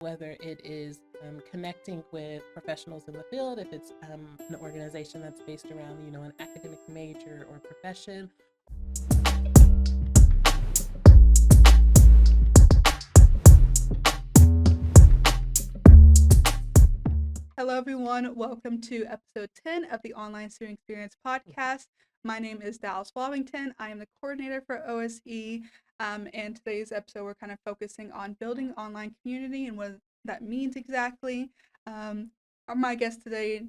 whether it is connecting with professionals in the field, if it's an organization that's based around, an academic major or profession. Hello, everyone. Welcome to episode 10 of the Online Student Experience podcast. My name is Dallas Wallington. I am the coordinator for OSE. And today's episode, we're kind of focusing on building online community and what that means exactly. My guest today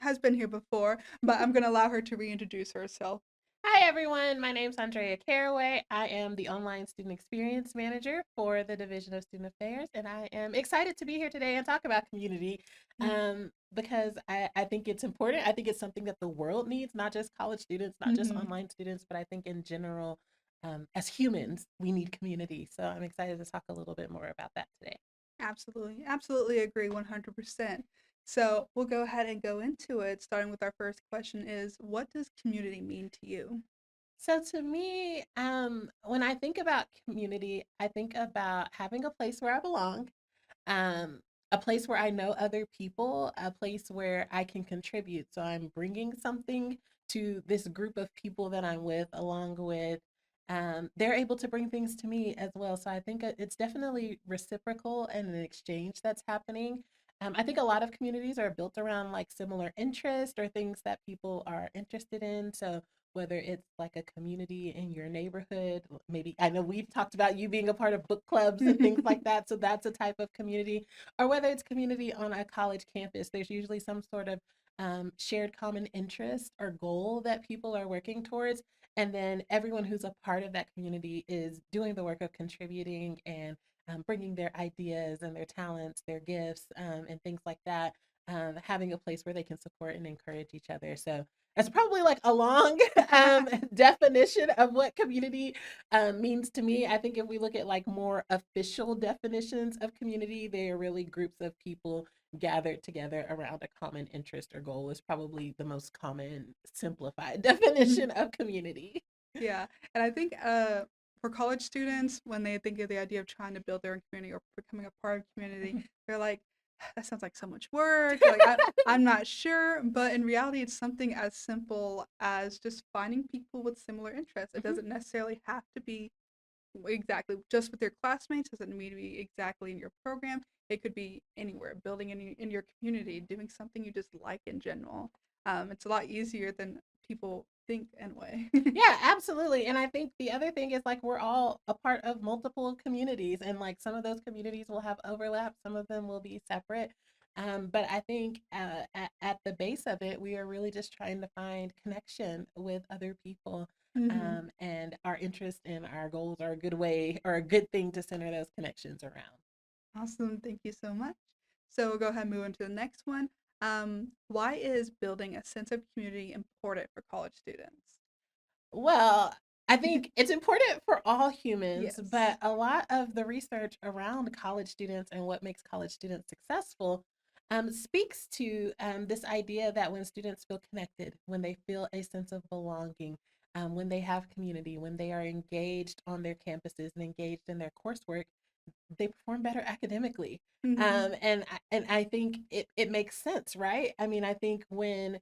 has been here before, but I'm going to allow her to reintroduce herself. Hi, everyone. My name is Andrea Caraway. I am the Online Student Experience Manager for the Division of Student Affairs, and I am excited to be here today and talk about community because I think it's important. I think it's something that the world needs, not just college students, not just Mm-hmm. online students, but I think in general, as humans, we need community. So I'm excited to talk a little bit more about that today. Absolutely. Absolutely agree 100%. So we'll go ahead and go into it, starting with our first question is, what does community mean to you? So to me, when I think about community, I think about having a place where I belong, um, a place where I know other people, a place where I can contribute. So I'm bringing something to this group of people that I'm with, along with they're able to bring things to me as well. So I think it's definitely reciprocal and an exchange that's happening. I think a lot of communities are built around like similar interests or things that people are interested in. So whether it's like a community in your neighborhood, maybe I know we've talked about you being a part of book clubs and things like that. So that's a type of community, or whether it's community on a college campus, there's usually some sort of shared common interest or goal that people are working towards. And then everyone who's a part of that community is doing the work of contributing and bringing their ideas and their talents, their gifts, and things like that. Having a place where they can support and encourage each other. So that's probably like a long definition of what community means to me. I think if we look at like more official definitions of community, they are really groups of people gathered together around a common interest or goal is probably the most common simplified definition of community. Yeah, and I think for college students, when they think of the idea of trying to build their own community or becoming a part of community, they're like, that sounds like so much work. Like I'm not sure, but in reality, it's something as simple as just finding people with similar interests. It doesn't necessarily have to be exactly just with your classmates. Doesn't need to be exactly in your program. It could be anywhere, building in your community, doing something you just like in general. It's a lot easier than people think anyway. Yeah, absolutely. And I think the other thing is like we're all a part of multiple communities, and like some of those communities will have overlap, some of them will be separate. But I think at the base of it, we are really just trying to find connection with other people. Hmm. And our interest and our goals are a good way or a good thing to center those connections around. Awesome. Thank you so much. So we'll go ahead and move on to the next one. Why is building a sense of community important for college students? Well, I think it's important for all humans, Yes. but a lot of the research around college students and what makes college students successful speaks to this idea that when students feel connected, when they feel a sense of belonging, when they have community, when they are engaged on their campuses and engaged in their coursework, they perform better academically. Hmm. And I think it makes sense, right? I mean, I think when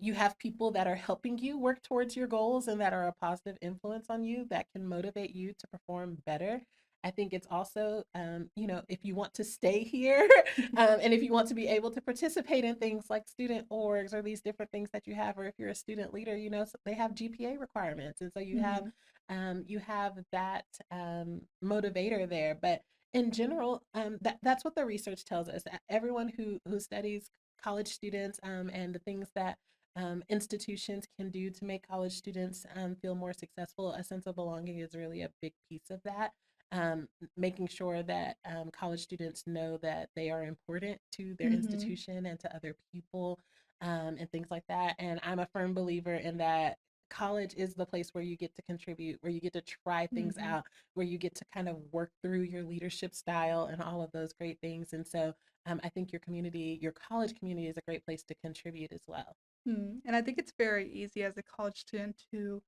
you have people that are helping you work towards your goals and that are a positive influence on you that can motivate you to perform better. I think it's also, if you want to stay here and if you want to be able to participate in things like student orgs or these different things that you have, or if you're a student leader, they have GPA requirements. And so Hmm. you have that motivator there. But in general, that's what the research tells us. Everyone who studies college students and the things that institutions can do to make college students feel more successful, a sense of belonging is really a big piece of that. Making sure that college students know that they are important to their Hmm. institution and to other people and things like that. And I'm a firm believer in that college is the place where you get to contribute, where you get to try things Hmm. out, where you get to kind of work through your leadership style and all of those great things. And so I think your community, your college community, is a great place to contribute as well. And I think it's very easy as a college student to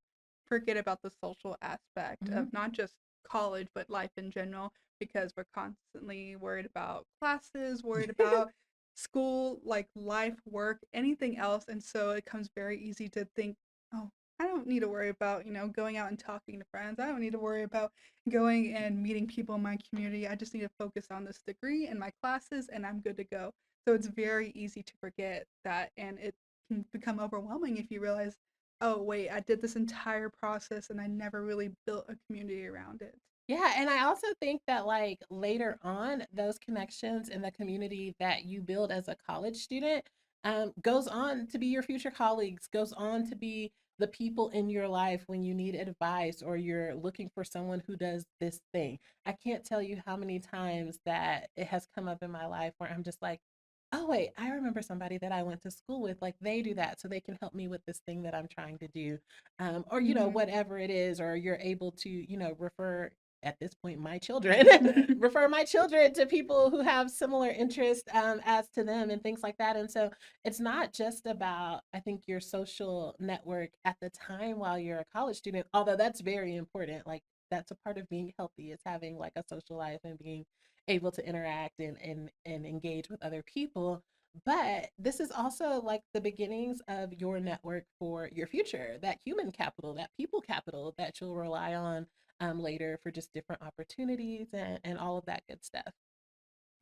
forget about the social aspect Mm-hmm. of not just college, but life in general, because we're constantly worried about classes, worried about school, like life, work, anything else. And so it comes very easy to think, oh, I don't need to worry about, going out and talking to friends. I don't need to worry about going and meeting people in my community. I just need to focus on this degree and my classes and I'm good to go. So it's very easy to forget that, and it can become overwhelming if you realize, oh, wait, I did this entire process and I never really built a community around it. Yeah, and I also think that like later on, those connections in the community that you build as a college student goes on to be your future colleagues, goes on to be the people in your life when you need advice or you're looking for someone who does this thing. I can't tell you how many times that it has come up in my life where I'm just like, oh, wait, I remember somebody that I went to school with. Like they do that so they can help me with this thing that I'm trying to do. Or, Mhm. whatever it is, or you're able to, refer at this point my children refer my children to people who have similar interests as to them and things like that. And so it's not just about, I think, your social network at the time while you're a college student, although that's very important. Like that's a part of being healthy, is having like a social life and being able to interact and engage with other people. But this is also like the beginnings of your network for your future, that human capital, that people capital that you'll rely on later for just different opportunities and all of that good stuff.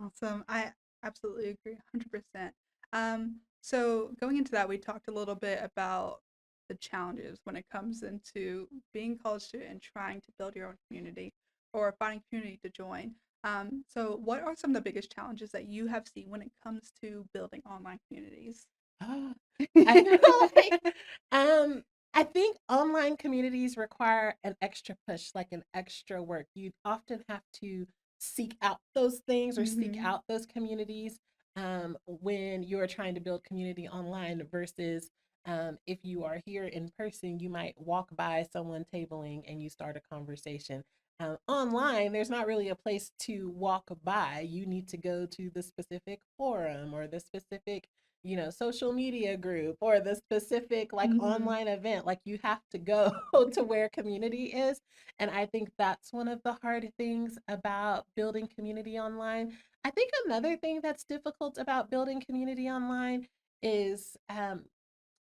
Awesome. I absolutely agree 100%. So going into that, we talked a little bit about the challenges when it comes into being a college student and trying to build your own community or finding community to join. So what are some of the biggest challenges that you have seen when it comes to building online communities? Oh, I feel like um I think online communities require an extra push, like an extra work. You often have to seek out those things or seek Mm-hmm. out those communities when you're trying to build community online versus if you are here in person, you might walk by someone tabling and you start a conversation. Online, there's not really a place to walk by. You need to go to the specific forum or the specific social media group or the specific like Mm-hmm. online event. Like you have to go to where community is. And I think that's one of the hard things about building community online. I think another thing that's difficult about building community online is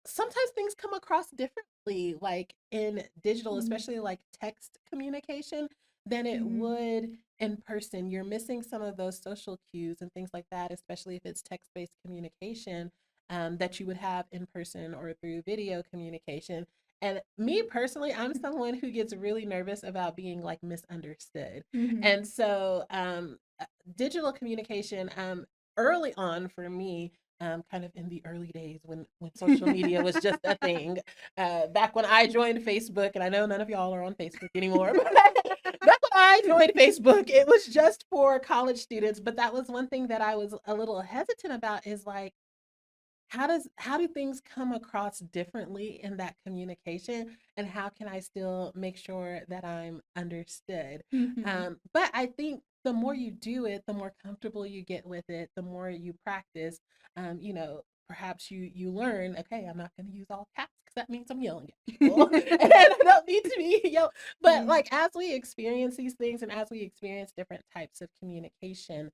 sometimes things come across differently, like in digital, especially like text communication, than it Mm-hmm. would in person. You're missing some of those social cues and things like that, especially if it's text based communication that you would have in person or through video communication. And me personally, I'm someone who gets really nervous about being like misunderstood. Mm-hmm. And so, digital communication, early on for me, kind of in the early days when social media was just a thing. Back when I joined Facebook, and I know none of y'all are on Facebook anymore, but back when I joined Facebook, it was just for college students. But that was one thing that I was a little hesitant about, is like, how do things come across differently in that communication, and how can I still make sure that I'm understood? Mm-hmm. But I think the more you do it, the more comfortable you get with it, the more you practice. Perhaps you learn, okay, I'm not going to use all caps because that means I'm yelling at people and I don't need to be but Mm-hmm. like as we experience these things and as we experience different types of communication,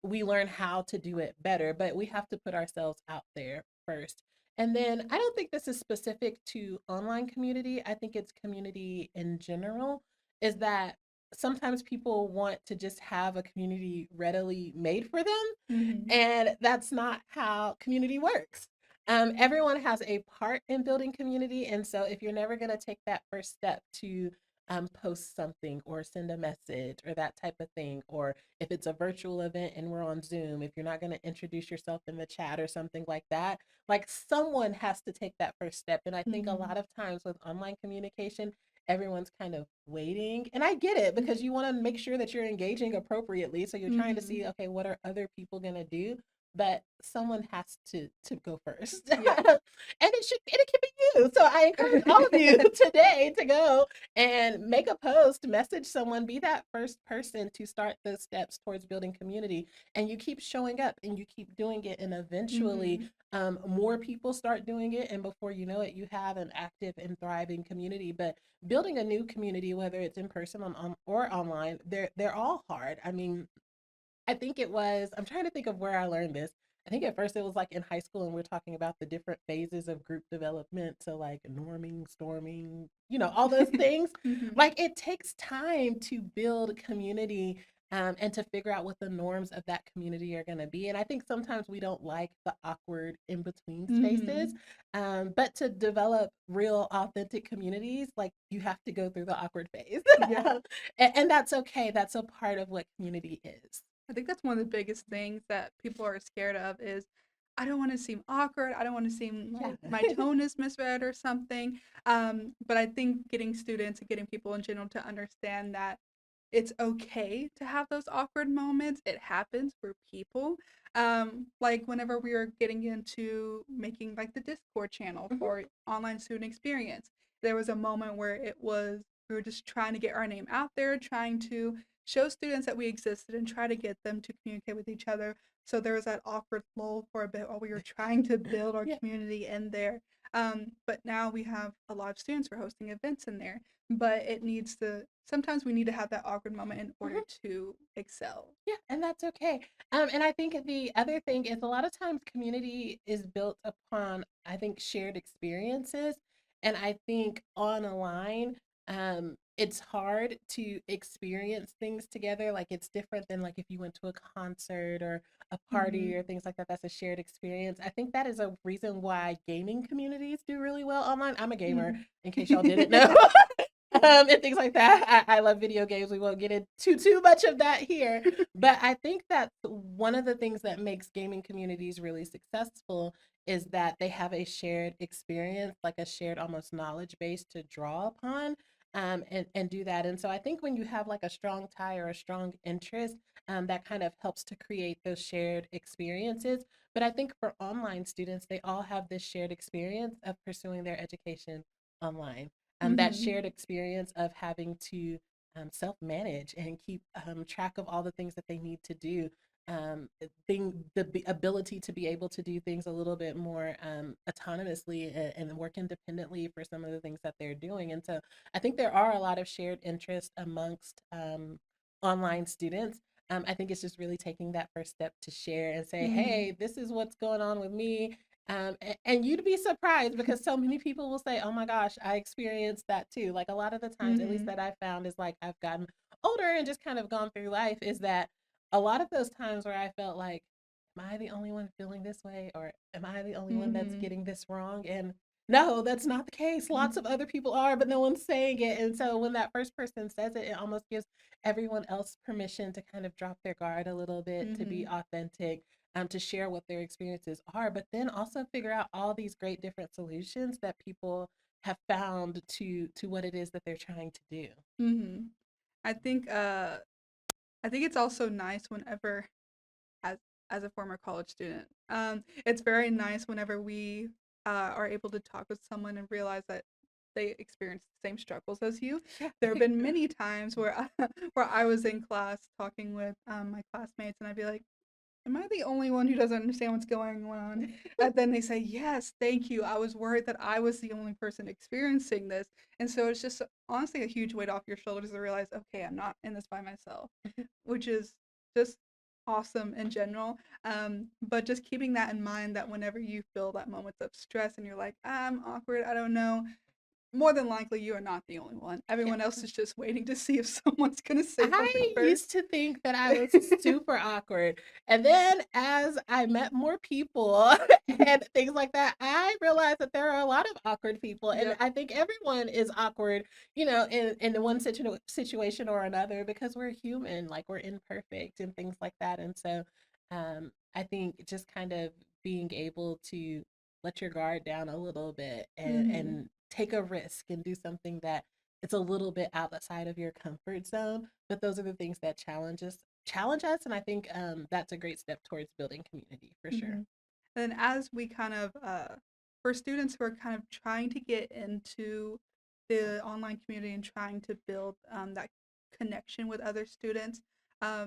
we learn how to do it better, but we have to put ourselves out there first. And then I don't think this is specific to online community. I think it's community in general, is that sometimes people want to just have a community readily made for them. Mm-hmm. And that's not how community works. Everyone has a part in building community. And so if you're never going to take that first step to post something or send a message or that type of thing, or if it's a virtual event and we're on Zoom, if you're not going to introduce yourself in the chat or something like that, like someone has to take that first step. And I think a Mm-hmm. lot of times with online communication, everyone's kind of waiting. And I get it because you want to make sure that you're engaging appropriately. So you're trying to Mm-hmm. see, okay, what are other people going to do? but someone has to go first. Yeah. And it can be you. So I encourage all of you today to go and make a post, message someone, be that first person to start those steps towards building community. And you keep showing up and you keep doing it, and eventually Mhm. more people start doing it, and before you know it, you have an active and thriving community. But building a new community, whether it's in person or online, they're all hard. I mean, I think it was, I'm trying to think of where I learned this. I think at first it was like in high school, and we're talking about the different phases of group development. So, like norming, storming, all those things. Mhm. Like it takes time to build community, and to figure out what the norms of that community are going to be. And I think sometimes we don't like the awkward in between spaces. Mhm. But to develop real, authentic communities, like you have to go through the awkward phase. Yeah. And that's okay. That's a part of what community is. I think that's one of the biggest things that people are scared of is I don't want to seem awkward. I don't want to seem Yeah. like my tone is misread or something. But I think getting students and getting people in general to understand that it's okay to have those awkward moments. It happens for people. Like whenever we were getting into making like the Discord channel Mhm. for online student experience, there was a moment where it was we were just trying to get our name out there, trying to show students that we existed and try to get them to communicate with each other. So there was that awkward lull for a bit while we were trying to build our Yeah. community in there. But now we have a lot of students. We're hosting events in there, but it needs to sometimes we need to have that awkward moment in order Mhm. to excel. Yeah, and that's okay. And I think the other thing is a lot of times community is built upon, I think, shared experiences. And I think on a line, it's hard to experience things together. Like it's different than like if you went to a concert or a party Mhm. or things like that. That's a shared experience. I think that is a reason why gaming communities do really well online. I'm a gamer, Mhm. in case y'all didn't know. And things like that. I love video games. We won't get into too much of that here. But I think that one of the things that makes gaming communities really successful is that they have a shared experience, like a shared almost knowledge base to draw upon, and do that. And so I think when you have like a strong tie or a strong interest, that kind of helps to create those shared experiences. But I think for online students, they all have this shared experience of pursuing their education online. That Mhm. shared experience of having to self manage and keep track of all the things that they need to do. The ability to be able to do things a little bit more autonomously, and work independently for some of the things that they're doing. And so I think there are a lot of shared interests amongst online students. I think it's just really taking that first step to share and say, Mhm. hey, this is what's going on with me. And you'd be surprised because so many people will say, oh my gosh, I experienced that too. Like a lot of the times, at least Mhm. that I found, is like I've gotten older and just kind of gone through life, is that a lot of those times where I felt like, am I the only one feeling this way? Or am I the only one that's Mhm. getting this wrong? And no, that's not the case. Lots of other people are, but no one's saying it. And so when that first person says it, it almost gives everyone else permission to kind of drop their guard a little bit, to be Mhm. authentic, to share what their experiences are, but then also figure out all these great different solutions that people have found to what it is that they're trying to do. Mhm. I think I think it's also nice whenever as as a former college student. It's very nice whenever we are able to talk with someone and realize that they experience the same struggles as you. Yeah. There have been many times where where I was in class talking with my classmates, and I'd be like, "Am I the only one who doesn't understand what's going on?" And then they say, "Yes, thank you. I was worried that I was the only person experiencing this." And so it's just honestly a huge weight off your shoulders to realize, okay, I'm not in this by myself, which is just awesome in general. But just keeping that in mind that whenever you feel that moments of stress and you're like, I'm awkward, I don't know, more than likely you are not the only one. Yeah. Everyone else is just waiting to see if someone's gonna say something I first. used to think that I was super awkward. And then as I met more people and things like that, I realized that there are a lot of awkward people. And Yep. I think everyone is awkward, in one situation or another, because we're human, like we're imperfect and things like that. And so I think just kind of being able to let your guard down a little bit, Mhm. and take a risk and do something that it's a little bit outside of your comfort zone, but those are the things that challenge us challenge us. And I think that's a great step towards building community for sure. Mhm. And as we kind of, for students who are kind of trying to get into the online community and trying to build that connection with other students, how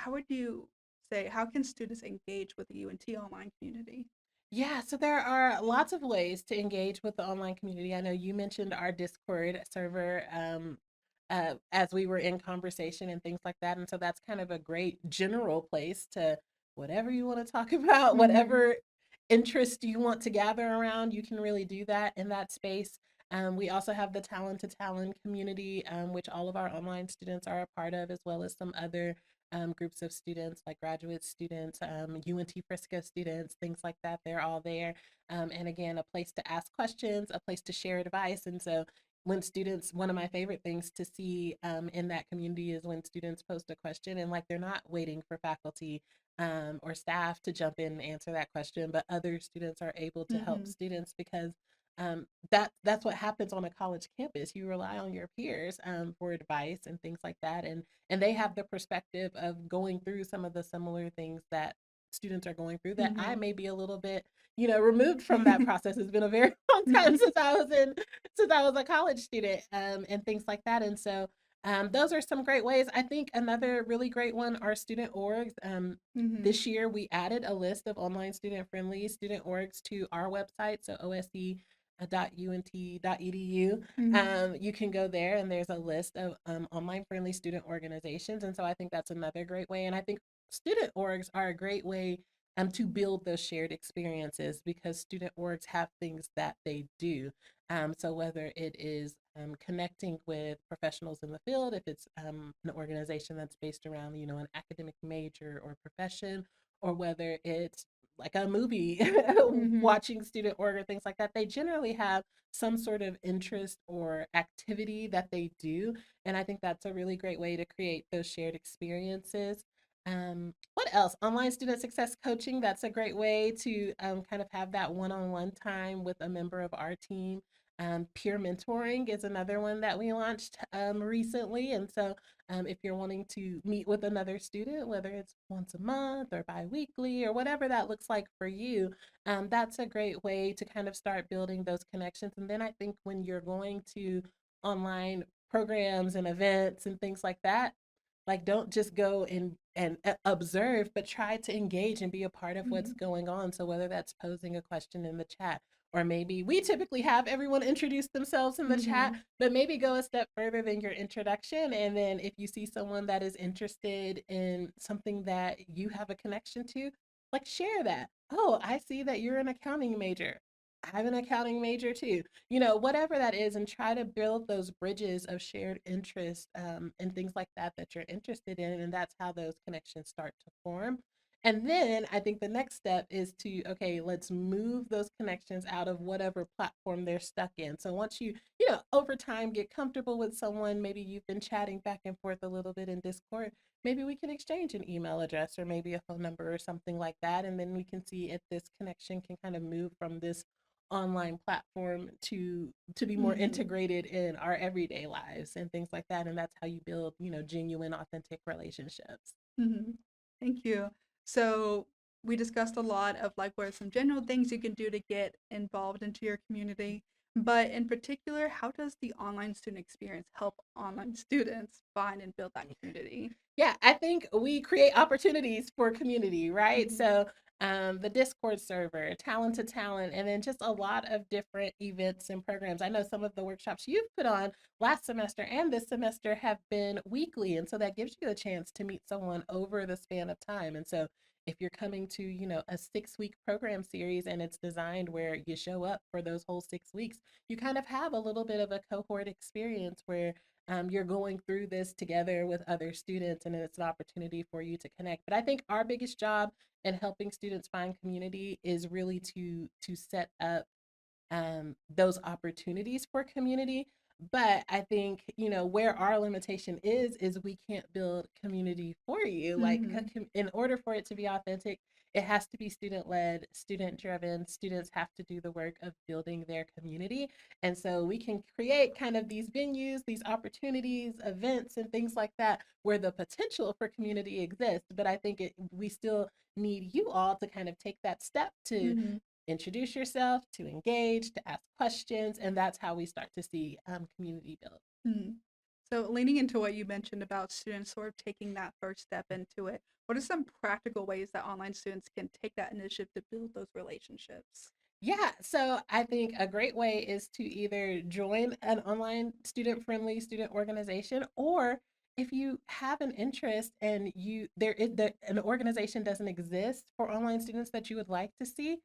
would you say, how can students engage with the UNT online community? Yeah, so there are lots of ways to engage with the online community. I know you mentioned our Discord server as we were in conversation and things like that. And so that's kind of a great general place to whatever you want to talk about, Mhm. whatever interest you want to gather around, you can really do that in that space. We also have the Talent to Talent community, which all of our online students are a part of, as well as some other groups of students like graduate students, UNT Frisco students, things like that. They're all there. And again, a place to ask questions, a place to share advice. And so when students, one of my favorite things to see in that community is when students post a question and like they're not waiting for faculty or staff to jump in and answer that question, but other students are able to help Mhm. students because that's what happens on a college campus. You rely on your peers for advice and things like that, and they have the perspective of going through some of the similar things that students are going through that I Mhm. may be a little bit, removed from that process. It's been a very long time since I was a college student, and things like that. And so those are some great ways. I think another really great one are student orgs. Mhm. This year we added a list of online student friendly student orgs to our website, so ose.unt.edu. Mhm. You can go there and there's a list of online friendly student organizations. And so I think that's another great way. And I think student orgs are a great way to build those shared experiences because student orgs have things that they do. So whether it is connecting with professionals in the field, if it's an organization that's based around, an academic major or profession, or whether it's like a movie, Mhm. watching student org or things like that, they generally have some sort of interest or activity that they do. And I think that's a really great way to create those shared experiences. What else? Online student success coaching. That's a great way to kind of have that one on one time with a member of our team. Peer mentoring is another one that we launched recently. And so, if you're wanting to meet with another student, whether it's once a month or bi weekly or whatever that looks like for you, that's a great way to kind of start building those connections. And then I think when you're going to online programs and events and things like that, like don't just go and observe, but try to engage and be a part of what's Mhm. going on. So whether that's posing a question in the chat, or maybe we typically have everyone introduce themselves in the chat, Mhm. but maybe go a step further than your introduction. And then if you see someone that is interested in something that you have a connection to, like share that. Oh, I see that you're an accounting major. I'm an accounting major too. Whatever that is, and try to build those bridges of shared interest and things like that you're interested in. And that's how those connections start to form. And then I think the next step is to, okay, let's move those connections out of whatever platform they're stuck in. So once over time get comfortable with someone, maybe you've been chatting back and forth a little bit in Discord, maybe we can exchange an email address or maybe a phone number or something like that. And then we can see if this connection can kind of move from this online platform to be more Mhm. integrated in our everyday lives and things like that. And that's how you build, genuine, authentic relationships. Mhm. Thank you. So we discussed a lot of like what are some general things you can do to get involved into your community, but in particular, how does the online student experience help online students find and build that community? Yeah, I think we create opportunities for community, right? Mhm. So the Discord server, Talent to Talent, and then just a lot of different events and programs. I know some of the workshops you've put on last semester and this semester have been weekly. And so that gives you a chance to meet someone over the span of time. And so if you're coming to, a 6 week program series and it's designed where you show up for those whole 6 weeks, you kind of have a little bit of a cohort experience where you're going through this together with other students and it's an opportunity for you to connect. But I think our biggest job in helping students find community is really to set up those opportunities for community. But I think, where our limitation is we can't build community for you. Like, Mhm. in order for it to be authentic, it has to be student led, student driven. Students have to do the work of building their community. And so we can create kind of these venues, these opportunities, events, and things like that where the potential for community exists. But I think we still need you all to kind of take that step to Mhm. introduce yourself, to engage, to ask questions, and that's how we start to see community build. Mhm. So, leaning into what you mentioned about students sort of taking that first step into it, what are some practical ways that online students can take that initiative to build those relationships? Yeah, so I think a great way is to either join an online student friendly student organization, or if you have an interest and an organization doesn't exist for online students that you would like to see,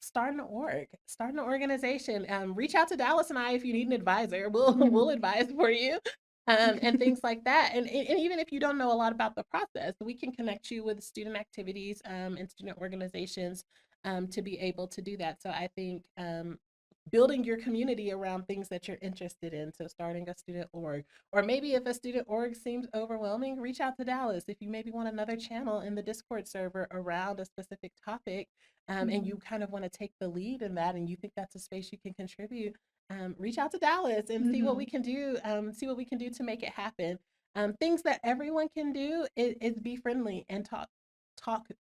start an org, start an organization. Reach out to Dallas and I if you need an advisor. We'll advise for you, and things like that. And even if you don't know a lot about the process, we can connect you with student activities and student organizations to be able to do that. So I think building your community around things that you're interested in. So starting a student org, or maybe if a student org seems overwhelming, reach out to Dallas. If you maybe want another channel in the Discord server around a specific topic, and you Mhm. kind of want to take the lead in that, and you think that's a space you can contribute, reach out to Dallas and see what we Mhm. can do. See what we can do to make it happen. Things that everyone can do is be friendly and talk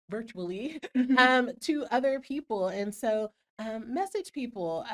virtually Mhm. to other people, and so message people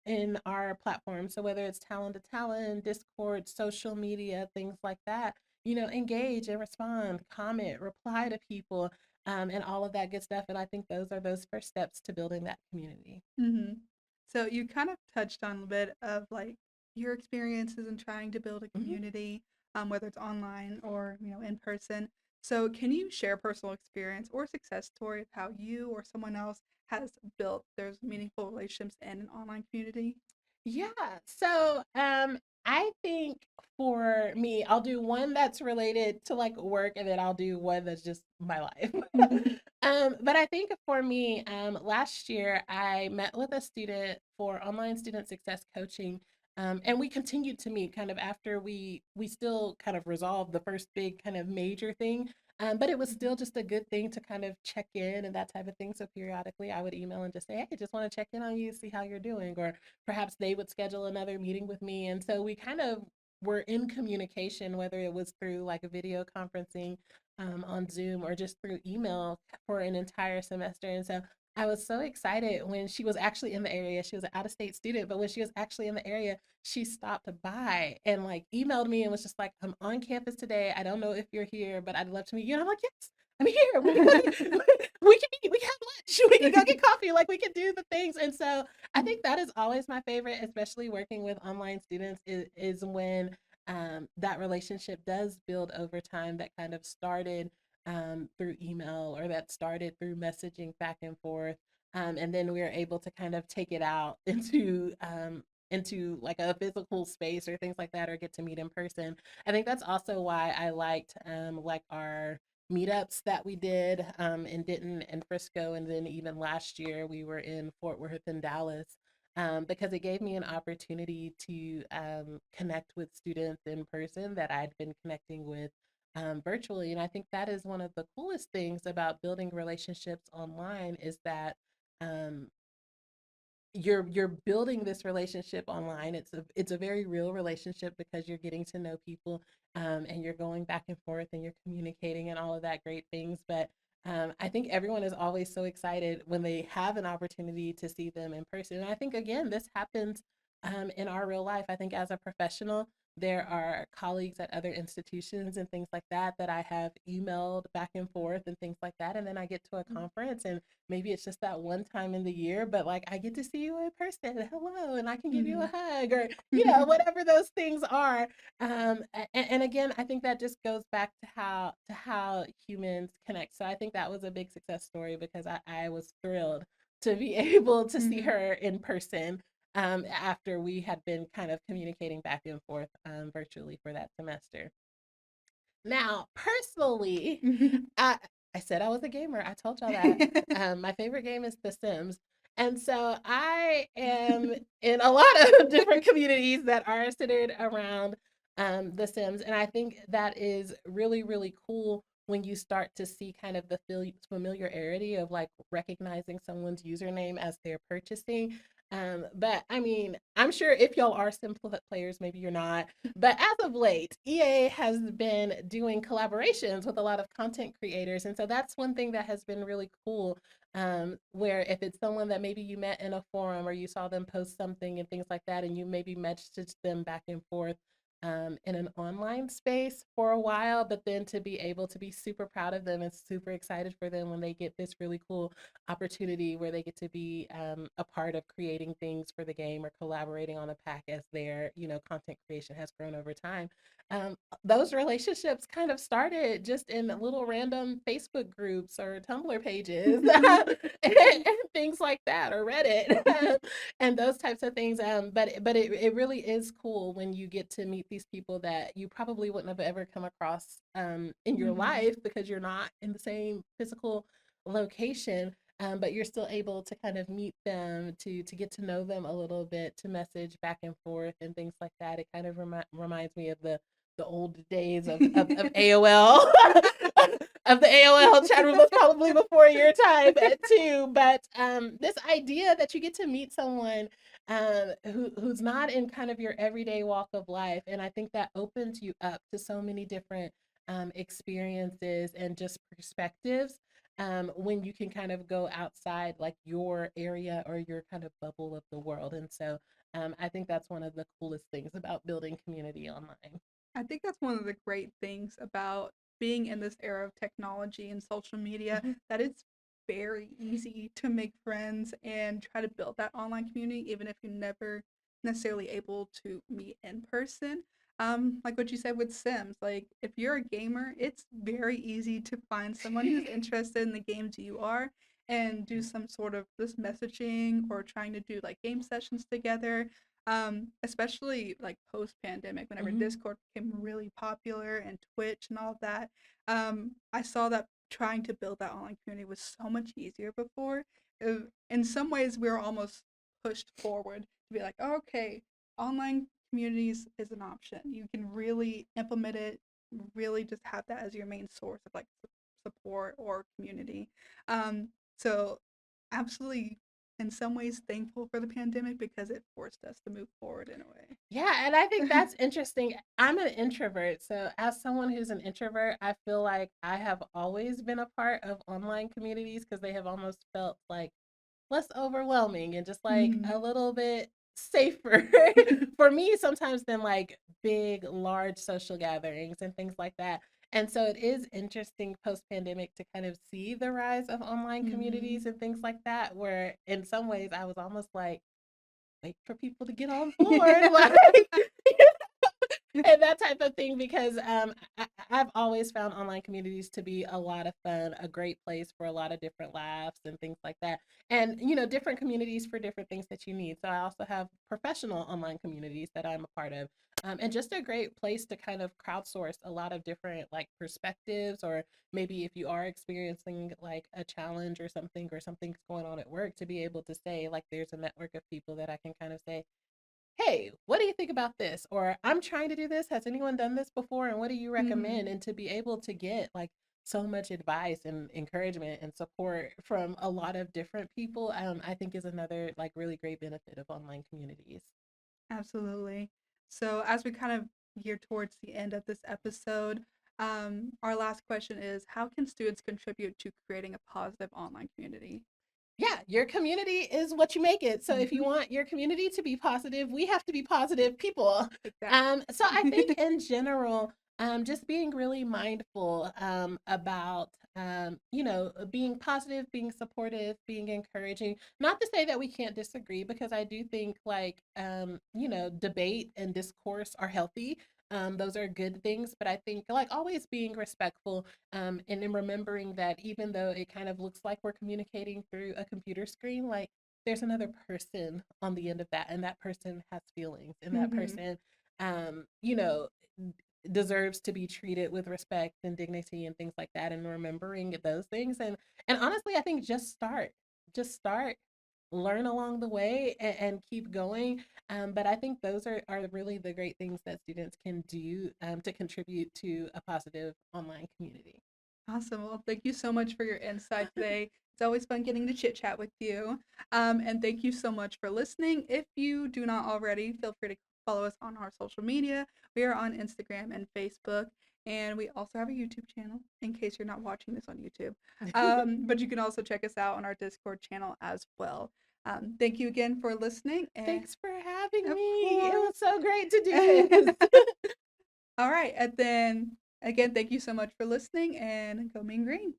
in our platform. So whether it's talent to talent, Discord, social media, things like that, engage and respond, comment, reply to people, and all of that good stuff. And I think those are those first steps to building that community. Mhm. So you kind of touched on a bit of like your experiences in trying to build a Mhm. community, whether it's online or in person. So can you share personal experience or success story of how you or someone else has built those meaningful relationships in an online community? Yeah. So, I think for me, I'll do one that's related to like work, and then I'll do one that's just my life. But I think for me, last year I met with a student for online student success coaching. And we continued to meet kind of after we still kind of resolved the first big kind of major thing. But it was still just a good thing to kind of check in and that type of thing. So periodically I would email and just say, hey, just want to check in on you, see how you're doing, or perhaps they would schedule another meeting with me. And so we kind of were in communication, whether it was through like a video conferencing on Zoom or just through email for an entire semester. And so I was so excited when she was actually in the area. She was an out of state student, but when she was actually in the area, she stopped by and like emailed me and was just like, I'm on campus today. I don't know if you're here, but I'd love to meet you. And I'm like, yes, I'm here. We can go get, we can meet, we can have lunch, we can go get coffee, like we can do the things. And so I think that is always my favorite, especially working with online students, is when that relationship does build over time, that kind of started through email, or that started through messaging back and forth. And then we are able to kind of take it out into like a physical space or things like that, or get to meet in person. I think that's also why I liked like our meetups that we did in Denton and Frisco, and then even last year we were in Fort Worth and Dallas, because it gave me an opportunity to connect with students in person that I'd been connecting with virtually. And I think that is one of the coolest things about building relationships online, is that um, you're building this relationship online. It's a very real relationship because you're getting to know people, and you're going back and forth and you're communicating and all of that great things. But I think everyone is always so excited when they have an opportunity to see them in person. And I think again, this happens in our real life. I think as a professional, there are colleagues at other institutions and things like that that I have emailed back and forth and things like that. And then I get to a conference, and maybe it's just that one time in the year, but like I get to see you in person. Hello, and I can give you a Mhm. hug, or whatever those things are. And again, I think that just goes back to how humans connect. So I think that was a big success story, because I was thrilled to be able to see Mhm. her in person after we had been kind of communicating back and forth virtually for that semester. Now, personally, Mhm. I I said I was a gamer. I told y'all that. My favorite game is The Sims. And so I am in a lot of different communities that are centered around The Sims. And I think that is really, really cool when you start to see kind of the familiarity of like recognizing someone's username as they're purchasing. But I mean, I'm sure if y'all are Sim players, maybe you're not. But as of late, EA has been doing collaborations with a lot of content creators. And so that's one thing that has been really cool, where if it's someone that maybe you met in a forum or you saw them post something and things like that, and you maybe messaged them back and forth in an online space for a while, but then to be able to be super proud of them and super excited for them when they get this really cool opportunity where they get to be a part of creating things for the game or collaborating on a pack as their content creation has grown over time. Those relationships kind of started just in little random Facebook groups or Tumblr pages and things like that, or Reddit and those types of things. But it really is cool when you get to meet these people that you probably wouldn't have ever come across in your Mhm. life because you're not in the same physical location. But you're still able to kind of meet them, to get to know them a little bit, to message back and forth and things like that. It kind of reminds me of the old days of AOL, of the AOL chat room. Was probably before your time too. But this idea that you get to meet someone who's not in kind of your everyday walk of life, and I think that opens you up to so many different experiences and just perspectives, when you can kind of go outside like your area or your kind of bubble of the world. And so I think that's one of the coolest things about building community online. I think that's one of the great things about being in this era of technology and social media, Mhm. that it's very easy to make friends and try to build that online community, even if you're never necessarily able to meet in person. Like what you said with Sims, like if you're a gamer, it's very easy to find someone who's interested in the games you are and do some sort of this messaging or trying to do like game sessions together, especially like post pandemic, whenever Mhm. Discord became really popular and Twitch and all of that. I saw that trying to build that online community was so much easier before. In some ways, we were almost pushed forward to be like, oh, okay, online communities is an option. You can really implement it, really just have that as your main source of like support or community. So absolutely, in some ways thankful for the pandemic because it forced us to move forward in a Yeah, and I think that's interesting. I'm an introvert. So, as someone who's an introvert, I feel like I have always been a part of online communities because they have almost felt like less overwhelming and just like way. a little bit safer for me sometimes than like big, large social gatherings and things like that. And so it is interesting post pandemic to kind of see the rise of online communities Mhm. and things like that, where in some ways I was almost like, wait for people to get on board. Like, and that type of thing, because I've always found online communities to be a lot of fun, a great place for a lot of different laughs and things like that. And, different communities for different things that you need. So I also have professional online communities that I'm a part of. And just a great place to kind of crowdsource a lot of different like perspectives, or maybe if you are experiencing like a challenge or something's going on at work, to be able to say like there's a network of people that I can kind of say, hey, what do you think about this? Or I'm trying to do this. Has anyone done this before? And what do you recommend? Mhm. And to be able to get like so much advice and encouragement and support from a lot of different people, I think is another like really great benefit of online communities. Absolutely. So as we kind of gear towards the end of this episode, our last question is, how can students contribute to creating a positive online community? Yeah, your community is what you make it. So if you Mhm. want your community to be positive, we have to be positive people. Exactly. So I think in general, just being really mindful about being positive, being supportive, being encouraging. Not to say that we can't disagree, because I do think like debate and discourse are healthy. Those are good things, but I think like always being respectful, and then remembering that even though it kind of looks like we're communicating through a computer screen, like there's another person on the end of that, and that person has feelings, and that Mhm. person, um, you know, deserves to be treated with respect and dignity and things like that, and remembering those things. And honestly, I think just start learn along the way and keep going. But I think those are really the great things that students can do to contribute to a positive online community. Awesome. Well, thank you so much for your insight today. It's always fun getting to chit chat with you. And thank you so much for listening. If you do not already, feel free to follow us on our social media. We are on Instagram and Facebook. And we also have a YouTube channel in case you're not watching this on YouTube. But you can also check us out on our Discord channel as well. Thank you again for listening. And Thanks for having of me. It was course. so great to do this. All right. And then again, thank you so much for listening and go Mean Green.